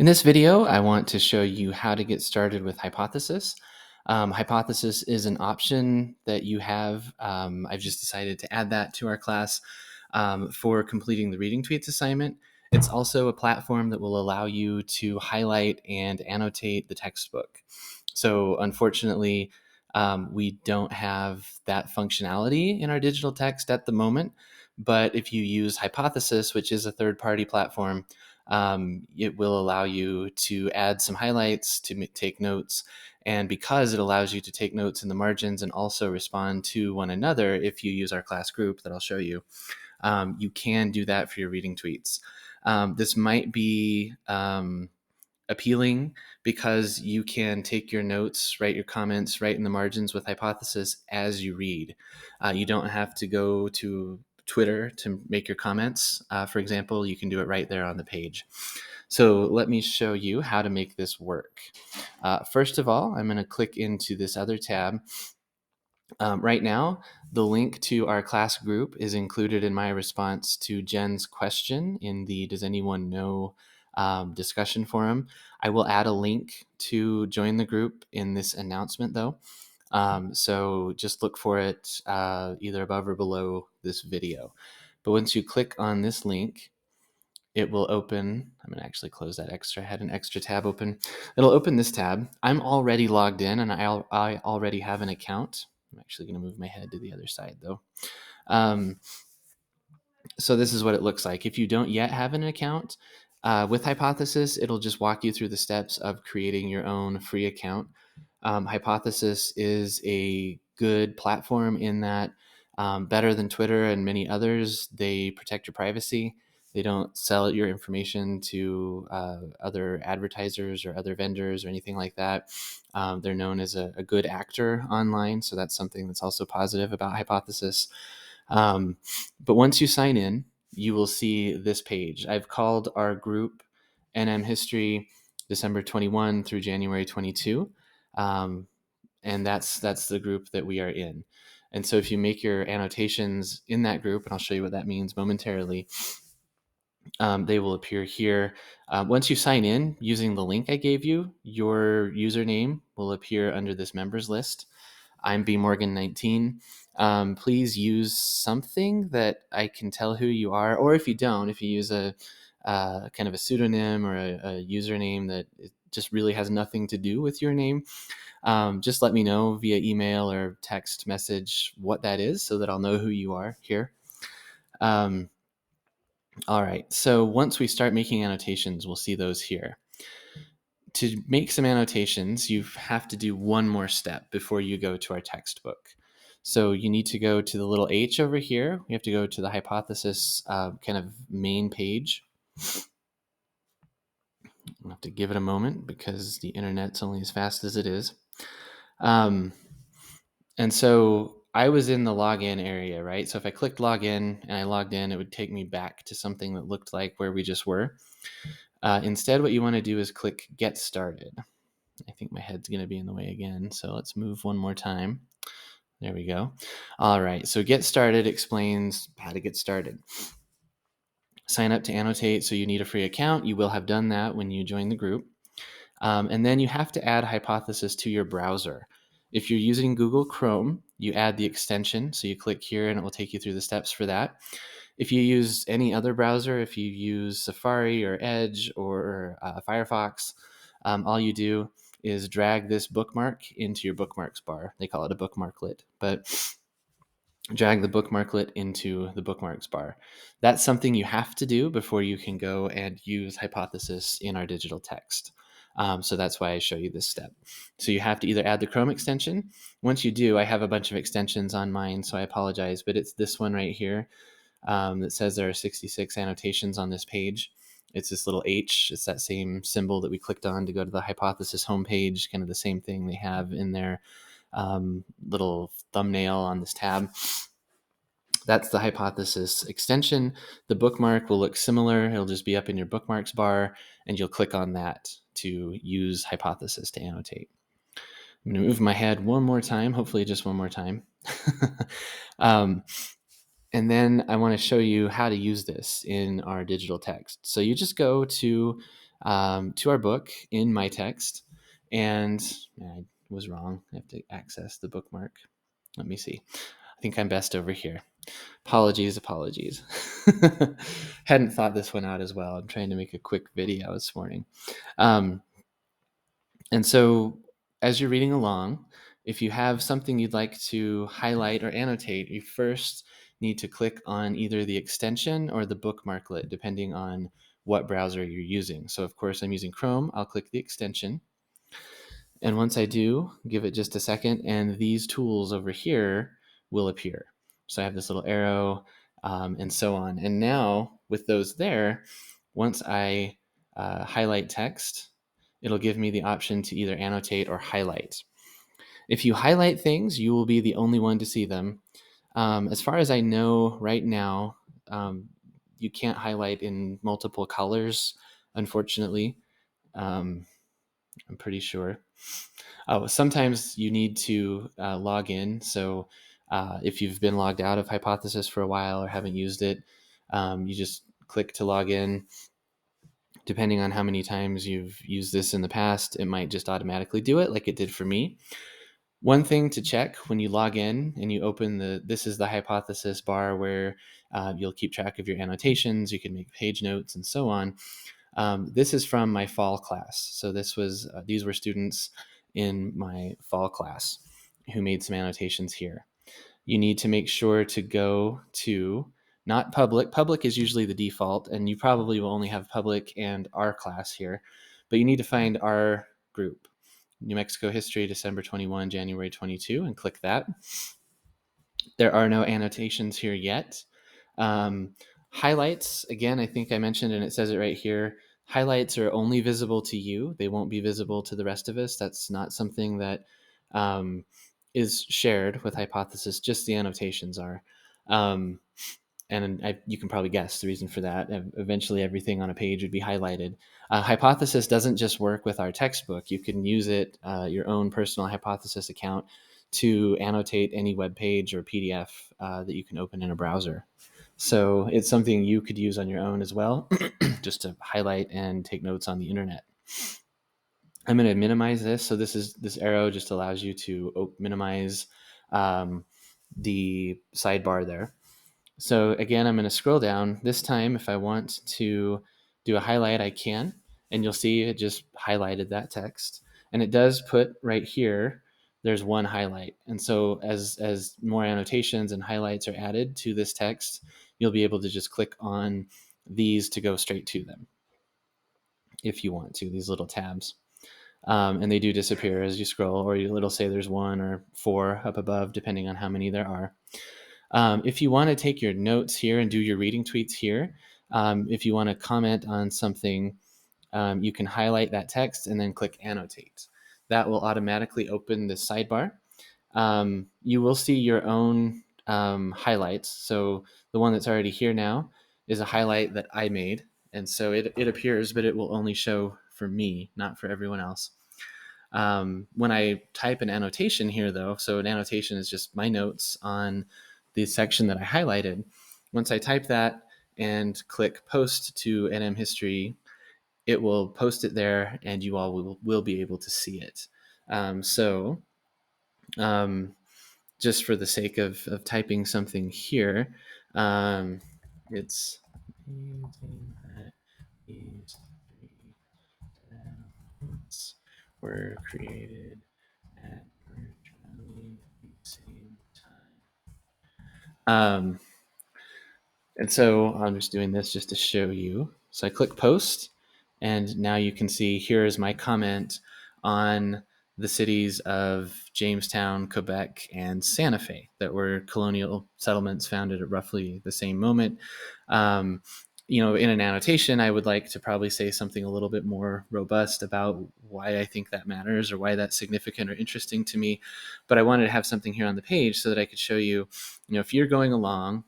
In this video, I want to show you how to get started with Hypothesis. Hypothesis is an option that you have. I've just decided to add that to our class for completing the Reading Tweets assignment. It's also a platform that will allow you to highlight and annotate the textbook. So unfortunately, we don't have that functionality in our digital text at the moment. But if you use Hypothesis, which is a third-party platform, it will allow you to add some highlights, to take notes. And because it allows you to take notes in the margins and also respond to one another, if you use our class group that I'll show you, you can do that for your reading tweets. This might be appealing because you can take your notes, write your comments right in the margins with Hypothesis as you read. You don't have to go to Twitter to make your comments. For example, you can do it right there on the page. So let me show you how to make this work. First of all, I'm going to click into this other tab. Right now, the link to our class group is included in my response to Jen's question in the Does Anyone Know discussion forum. I will add a link to join the group in this announcement, though. So just look for it either above or below this video. But once you click on this link, it will open. I'm going to actually close that extra. I had an extra tab open. It'll open this tab. I'm already logged in and I already have an account. I'm actually going to move my head to the other side though. So this is what it looks like. If you don't yet have an account with Hypothesis, it'll just walk you through the steps of creating your own free account. Hypothesis is a good platform in that better than Twitter and many others, they protect your privacy. They don't sell your information to other advertisers or other vendors or anything like that. They're known as a good actor online, so that's something that's also positive about Hypothesis. But once you sign in, you will see this page. I've called our group NM History December 21 through January 22. And that's the group that we are in. And so if you make your annotations in that group, and I'll show you what that means momentarily, they will appear here. Once you sign in using the link I gave you, your username will appear under this members list. I'm bmorgan19. Please use something that I can tell who you are, or if you don't, if you use a kind of a pseudonym or a username that just really has nothing to do with your name, just let me know via email or text message what that is so that I'll know who you are here. All right, so once we start making annotations, we'll see those here. To make some annotations, you have to do one more step before you go to our textbook. So you need to go to the little H over here. We have to go to the Hypothesis kind of main page. I'll have to give it a moment because the internet's only as fast as it is. And so I was in the login area, right? So if I clicked login and I logged in, it would take me back to something that looked like where we just were. Instead, what you want to do is click Get Started. I think my head's going to be in the way again, so let's move one more time. There we go. All right, so Get Started explains how to get started. Sign up to annotate, so you need a free account. You will have done that when you join the group. And then you have to add Hypothesis to your browser. If you're using Google Chrome, you add the extension. So you click here and it will take you through the steps for that. If you use any other browser, if you use Safari or Edge or Firefox, all you do is drag this bookmark into your bookmarks bar. They call it a bookmarklet, but drag the bookmarklet into the bookmarks bar. That's something you have to do before you can go and use Hypothesis in our digital text. So that's why I show you this step. So you have to either add the Chrome extension. Once you do, I have a bunch of extensions on mine, so I apologize, but it's this one right here that says there are 66 annotations on this page. It's this little H. It's that same symbol that we clicked on to go to the Hypothesis homepage, kind of the same thing they have in their little thumbnail on this tab. That's the Hypothesis extension. The bookmark will look similar. It'll just be up in your bookmarks bar, and you'll click on that to use Hypothesis to annotate. I'm going to move my head one more time, hopefully just one more time. And then I want to show you how to use this in our digital text. So you just go to to our book in my text. And I was wrong. I have to access the bookmark. Let me see. I think I'm best over here. Apologies. Hadn't thought this one out as well. I'm trying to make a quick video this morning. And so as you're reading along, if you have something you'd like to highlight or annotate, you first need to click on either the extension or the bookmarklet, depending on what browser you're using. So of course I'm using Chrome. I'll click the extension. And once I do, give it just a second, and these tools over here will appear. So I have this little arrow and so on. And now with those there, once I highlight text, it'll give me the option to either annotate or highlight. If you highlight things, you will be the only one to see them. As far as I know right now, you can't highlight in multiple colors, unfortunately. I'm pretty sure. Oh, sometimes you need to log in. So if you've been logged out of Hypothesis for a while or haven't used it, you just click to log in. Depending on how many times you've used this in the past, it might just automatically do it like it did for me. One thing to check when you log in and you open this is the Hypothesis bar where you'll keep track of your annotations, you can make page notes and so on. This is from my fall class. So these were students in my fall class who made some annotations here. You need to make sure to go to not public. Public is usually the default, and you probably will only have public and our class here, but you need to find our group, New Mexico History, December 21, January 22, and click that. There are no annotations here yet. Highlights, again, I think I mentioned, and it says it right here, highlights are only visible to you. They won't be visible to the rest of us. That's not something that is shared with Hypothesis, just the annotations are. And you can probably guess the reason for that. Eventually, everything on a page would be highlighted. Hypothesis doesn't just work with our textbook. You can use it, your own personal Hypothesis account, to annotate any web page or PDF that you can open in a browser. So it's something you could use on your own as well, just to highlight and take notes on the internet. I'm going to minimize this. So this arrow just allows you to minimize the sidebar there. So again, I'm going to scroll down. This time, if I want to do a highlight, I can. And you'll see it just highlighted that text. And it does put right here, there's one highlight. And so as more annotations and highlights are added to this text, you'll be able to just click on these to go straight to them if you want to, these little tabs. And they do disappear as you scroll, or it'll say there's 1 or 4 up above, depending on how many there are. If you want to take your notes here and do your reading tweets here, if you want to comment on something, you can highlight that text and then click annotate. That will automatically open the sidebar. You will see your own highlights. So the one that's already here now is a highlight that I made. And so it appears, but it will only show for me, not for everyone else. When I type an annotation here, though, so an annotation is just my notes on the section that I highlighted. Once I type that and click post to NM History, it will post it there and you all will be able to see it. Just for the sake of typing something here, it's these were created at virtually the same time. And so I'm just doing this just to show you. So I click post, and now you can see here is my comment on the cities of Jamestown, Quebec, and Santa Fe that were colonial settlements founded at roughly the same moment. In an annotation, I would like to probably say something a little bit more robust about why I think that matters or why that's significant or interesting to me. But I wanted to have something here on the page so that I could show you, if you're going along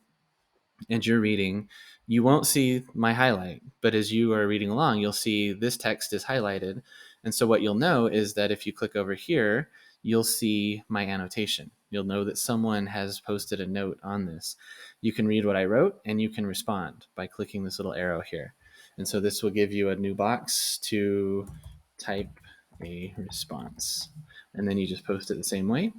and you're reading, you won't see my highlight, but as you are reading along, you'll see this text is highlighted. And so what you'll know is that if you click over here, you'll see my annotation. You'll know that someone has posted a note on this. You can read what I wrote and you can respond by clicking this little arrow here. And so this will give you a new box to type a response. And then you just post it the same way.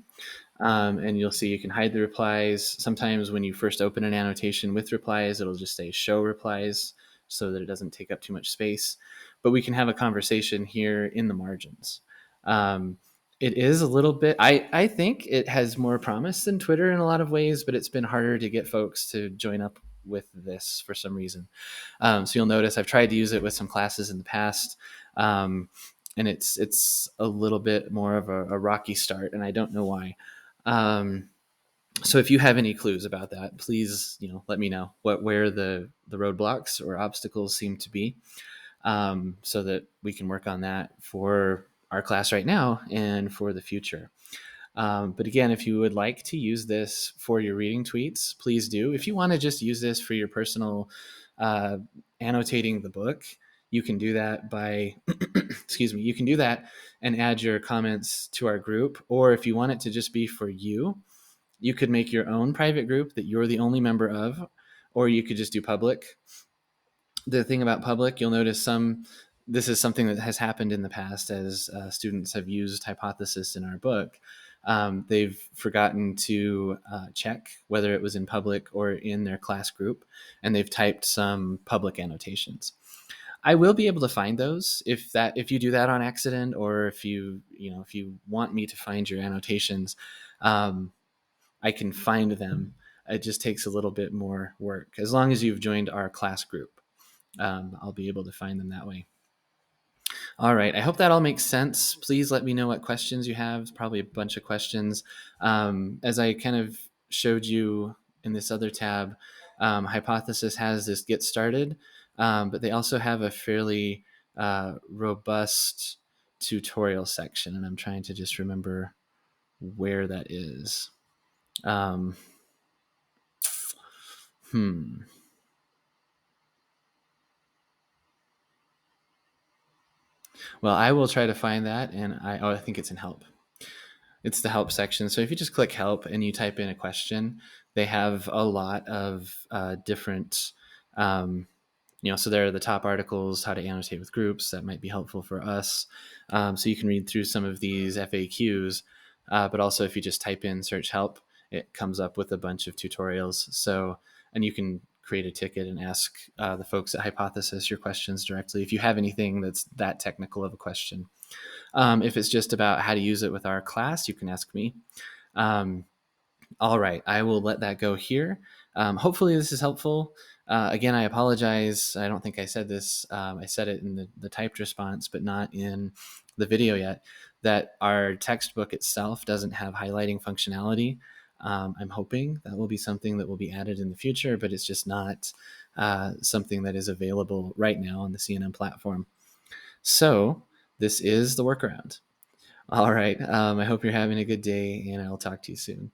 And you'll see you can hide the replies. Sometimes when you first open an annotation with replies, it'll just say show replies so that it doesn't take up too much space. But we can have a conversation here in the margins. It is a little bit, I think it has more promise than Twitter in a lot of ways, but it's been harder to get folks to join up with this for some reason. So you'll notice I've tried to use it with some classes in the past. And it's a little bit more of a rocky start, and I don't know why. Um, so if you have any clues about that, please, let me know where the roadblocks or obstacles seem to be, so that we can work on that for our class right now and for the future. But again, if you would like to use this for your reading tweets, please do. If you want to just use this for your personal annotating the book, you can do that by, excuse me, you can do that and add your comments to our group. Or if you want it to just be for you, you could make your own private group that you're the only member of, or you could just do public. The thing about public, you'll notice this is something that has happened in the past as students have used Hypothesis in our book. They've forgotten to check whether it was in public or in their class group, and they've typed some public annotations. I will be able to find those if you do that on accident, or if you want me to find your annotations. I can find them. It just takes a little bit more work. As long as you've joined our class group, I'll be able to find them that way. All right. I hope that all makes sense. Please let me know what questions you have. Probably a bunch of questions. As I kind of showed you in this other tab, Hypothesis has this get started, but they also have a fairly robust tutorial section, and I'm trying to just remember where that is. Um, Well, I will try to find that, and I think it's in help. It's the help section. So if you just click help and you type in a question, they have a lot of different, so there are the top articles, how to annotate with groups. That might be helpful for us. So you can read through some of these FAQs, but also if you just type in search help, it comes up with a bunch of tutorials. So, and you can create a ticket and ask the folks at Hypothesis your questions directly if you have anything that's that technical of a question. If it's just about how to use it with our class, you can ask me. All right, I will let that go here. Hopefully this is helpful. Again, I apologize. I don't think I said this. I said it in the typed response, but not in the video yet, that our textbook itself doesn't have highlighting functionality. I'm hoping that will be something that will be added in the future, but it's just not something that is available right now on the CNN platform. So this is the workaround. All right. I hope you're having a good day, and I'll talk to you soon.